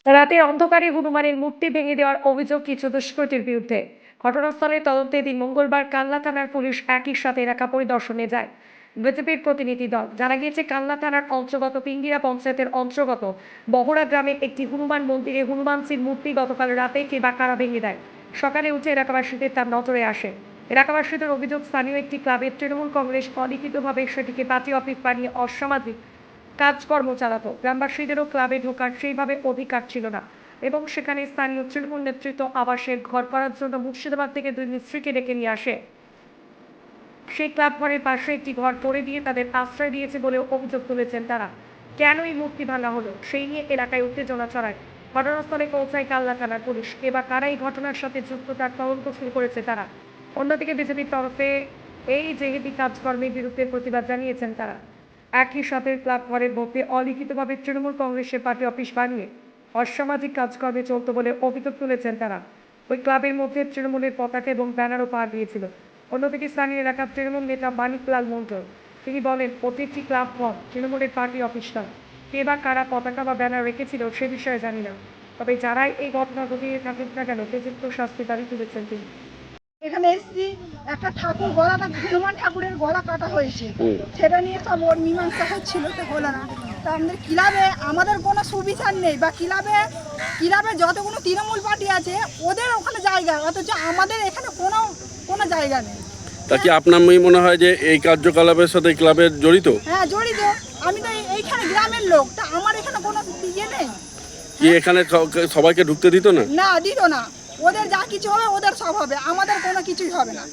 রাতে অন্ধকারে হনুমানের মূর্তি ভেঙে দেওয়ার অভিযোগ কিছু দুষ্কৃতীর বিরুদ্ধে। ঘটনাস্থলে তদন্তে দিন মঙ্গলবার কালনা থানার পুলিশ একই সাথে এলাকা পরিদর্শনে যায় বিজেপির প্রতিনিধি দল। জানা গিয়েছে, কালনা থানার অন্তর্গত পিঙ্গিরা পঞ্চায়েতের অন্তর্গত বহরা গ্রামে একটি হনুমান মন্দিরে হনুমানজির মূর্তি গতকাল রাতে কে বা কারা ভেঙে দেয়। সকালে উঠে এলাকাবাসীদের তার নজরে আসে। এলাকাবাসীদের অভিযোগ, স্থানীয় একটি ক্লাবের তৃণমূল কংগ্রেস অলিখিতভাবে সেটিকে পার্টি অফিস বানিয়ে অসামাজিক কাজকর্ম চালাতো। গ্রামবাসীদেরও ক্লাবে ঢোকার সেইভাবে অধিকার ছিল না এবং সেখানে স্থানীয় তৃণমূল নেতৃত্ব আবাসের ঘর করার জন্য মুর্শিদাবাদ থেকে দুই মিস্ত্রিকে ডেকে নিয়ে আসে। সেই ক্লাব ঘরের পাশে একটি ঘর করে দিয়ে তাদের আশ্রয় দিয়েছে বলেও অভিযোগ তুলেছেন তারা। কেন এই মূর্তি ভাঙা হলো সেই নিয়ে এলাকায় উত্তেজনা ছড়ায়। ঘটনাস্থলে পৌঁছায় কালনা থানার পুলিশ। এবার কারা এই ঘটনার সাথে যুক্ত তার তদন্ত শুরু করেছে তারা। অন্যদিকে বিজেপির তরফে এই জেহেদি কাজকর্মের বিরুদ্ধে প্রতিবাদ জানিয়েছেন তারা। একই সাথে ক্লাব ঘরের মধ্যে অলিখিতভাবে তৃণমূল কংগ্রেসের পার্টি অফিস বানিয়ে অসামাজিক কাজকর্মে চলত বলে অভিযোগ তুলেছেন তারা। ওই ক্লাবের মধ্যে তৃণমূলের পতাকা এবং ব্যানারও পাওয়া গিয়েছিল। অন্যদিকে স্থানীয় এলাকার তৃণমূল নেতা মানিকলাল মণ্ডল তিনি বলেন, প্রতিটি ক্লাব ঘর তৃণমূলের পার্টি অফিস নয়। কে বা কারা পতাকা বা ব্যানার রেখেছিল সে বিষয়ে জানি না, তবে যারাই এই ঘটনা ঘটিয়ে থাকুক না কেন উপযুক্ত শাস্তি দাবি তুলেছেন তিনি। এখানে এসেছি, একটা ঠাকুর গলাটা হনুমান ঠাকুরের গলা কাটা হয়েছে, সেটা নিয়ে সব ওর মীমাংসা হচ্ছিল, তো হলো না। তা আমাদের ক্লাবে আমাদের কোনো সুবিচার নেই, বা ক্লাবে যতগুলো তৃণমূল পার্টি আছে ওদের ওখানে জায়গা, অথচ আমাদের এখানে কোনো কোনো জায়গা নেই। তা কি আপনার মনে হয় যে এই কার্যকলাপের সাথে ক্লাবের জড়িত? হ্যাঁ জড়িত, আমি তো এইখানে গ্রামের লোক, তা আমার এখানে কোনো ইয়ে নেই। কি এখানে সবাইকে ঢুকতে দিত না? না, দিত না। ওদের যা কিছু হবে ওদের সব হবে, আমাদের কোনো কিছুই হবে না।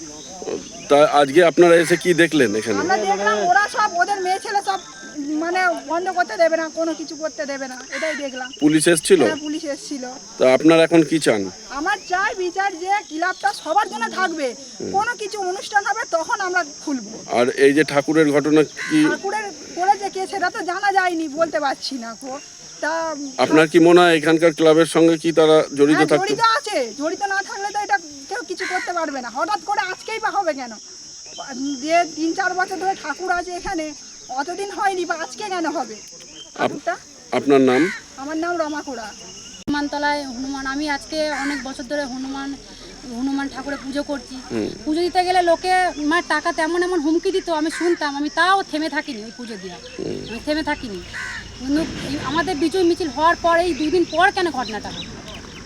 তা আজকে আপনারা এসে কি দেখলেন এখানে? আমরা দেখলাম ওরা সব ওদের মেয়ে ছেলে সব মানে বন্ধ করতে দেবে না, কোনো কিছু করতে দেবে না, এটাই দেখলাম। পুলিশ এসেছিল? হ্যাঁ, পুলিশ এসেছিল। তা আপনারা এখন কি চান? আমার চাই বিচার, যে ক্লাবটা সবার জন্য থাকবে, কোনো কিছু অনুষ্ঠান হবে তখন আমরা খুলবো। আর এই যে ঠাকুরের ঘটনা কি ঠাকুরের করেছে কে সেটা তো জানা যায়নি, বলতে পারছি না গো। তা আপনার কি মনে হয় এখানকার ক্লাবের সঙ্গে কি তারা জড়িত থাকতো? জড়িত আছে, জড়িত না থাকলে তো এটা কেউ কিছু করতে পারবে না। হঠাৎ করে আজকেই বা হবে কেন? যে 3-4 বছর ধরে ঠাকুর আছে এখানে, অতদিন হয়নি, বা আজকে কেন হবে ঠাকুরটা? আপনার নাম? আমার নাম রমাকুড়া। হনুমানতলায় হনুমান, আমি আজকে অনেক বছর ধরে হনুমান ঠাকুরের পুজো করছি। পুজো দিতে গেলে লোকে আমার টাকা তেমন এমন হুমকি দিত, আমি শুনতাম, আমি তাও থেমে থাকিনি ওই পুজো দিয়ে, আমি থেমে থাকিনি। কিন্তু আমাদের বিজয় মিছিল হওয়ার পর এই 2 দিন পর কেন ঘটনাটা?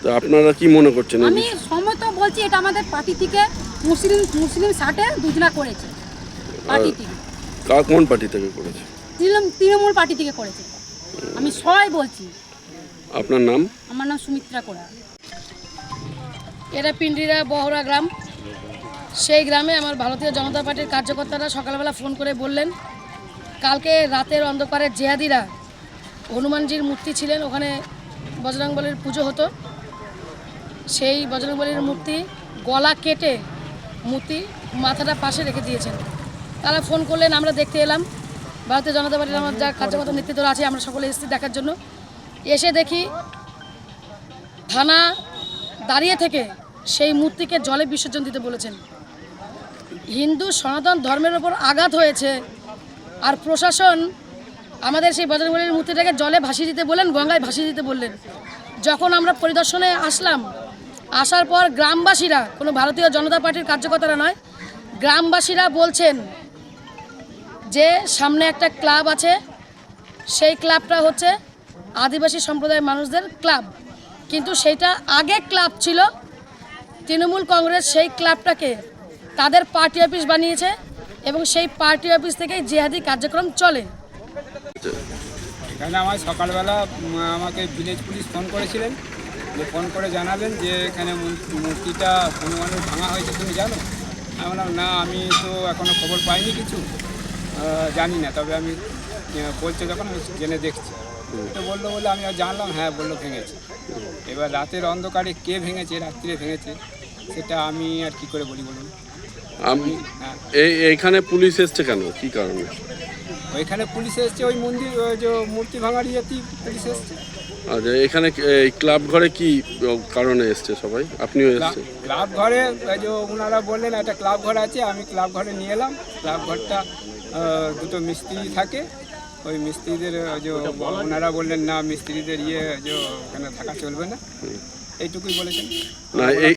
তো আপনারা কি মনে করছেন? আমি সম্মত বলছি, এটা আমাদের পার্টি থেকে মুসলিম সাটে দুজনা করেছে, পার্টি থেকে। কোন পার্টি থেকে করেছে? তৃণমূল পার্টি থেকে করেছে, আমি সবাই বলছি। আপনার নাম? আমার নাম সুমিত্রা কোড়া। এটা পিন্ডিরা বহরা গ্রাম। সেই গ্রামে আমার ভারতীয় জনতা পার্টির কার্যকর্তারা সকালবেলা ফোন করে বললেন, কালকে রাতের অন্ধকারে জেহাদিরা হনুমানজির মূর্তি ছিলেন ওখানে, বজরংবলীর পুজো হতো, সেই বজরংবলীর মূর্তি গলা কেটে মূর্তি মাথাটা পাশে রেখে দিয়েছেন। তারা ফোন করলেন, আমরা দেখতে এলাম। ভারতীয় জনতা পার্টির আমার যা কার্যকর্তা নেতৃত্ব আছে আমরা সকলে এসেছি দেখার জন্য। এসে দেখি থানা দাঁড়িয়ে থেকে সেই মূর্তিকে জলে বিসর্জন দিতে বলেছেন। হিন্দু সনাতন ধর্মের ওপর আঘাত হয়েছে, আর প্রশাসন আমাদের সেই বজরংবলীর মূর্তিটাকে জলে ভাসিয়ে দিতে বললেন, গঙ্গায় ভাসিয়ে দিতে বললেন। যখন আমরা পরিদর্শনে আসলাম, আসার পর গ্রামবাসীরা, কোনো ভারতীয় জনতা পার্টির কার্যকর্তারা নয়, গ্রামবাসীরা বলছেন যে সামনে একটা ক্লাব আছে, সেই ক্লাবটা হচ্ছে আদিবাসী সম্প্রদায়ের মানুষদের ক্লাব, কিন্তু সেইটা আগে ক্লাব ছিল তৃণমূল কংগ্রেস, সেই ক্লাবটাকে তাদের পার্টি অফিস বানিয়েছে এবং সেই পার্টি অফিস থেকেই জিহাদি কার্যক্রম চলে। এখানে আমার সকালবেলা আমাকে ভিলেজ পুলিশ ফোন করেছিলেন, যে ফোন করে জানালেন যে এখানে মূর্তিটা হনুমানের ভাঙা হয়েছে, তুমি জানো? আমি বললাম না, আমি তো এখনও খবর পাইনি, কিছু জানি না, তবে আমি বলছে যখন আমি জেনে দেখছি। তো বললো বলে আমি আর জানলাম, হ্যাঁ বললো ভেঙেছে। এবার রাতের অন্ধকারে কে ভেঙেছে, রাত্রিরে ভেঙেছে, সেটা আমি আর কি করে বলি বলুন। এইখানে পুলিশ এসছে কেন, কি কারণে? ওইখানে পুলিশ এসছে, ওই মন্দির যে মূর্তি ভাঙার ইয়েতেই পুলিশ এসছে। আচ্ছা, এখানে ক্লাব ঘরে কি কারণে এসছে সবাই? আপনিও এসছেন? ক্লাব ঘরে যে ওনারা বললেন একটা ক্লাব ঘর আছে, আমি ক্লাব ঘরে নিয়ে এলাম। ক্লাব ঘরটা দুটো মিস্ত্রি থাকে, ওই মিস্ত্রিদের যে ওনারা বললেন না মিস্ত্রিদের যে ওখানে থাকা চলবে না, এইটুকুই বলেছেন। না এই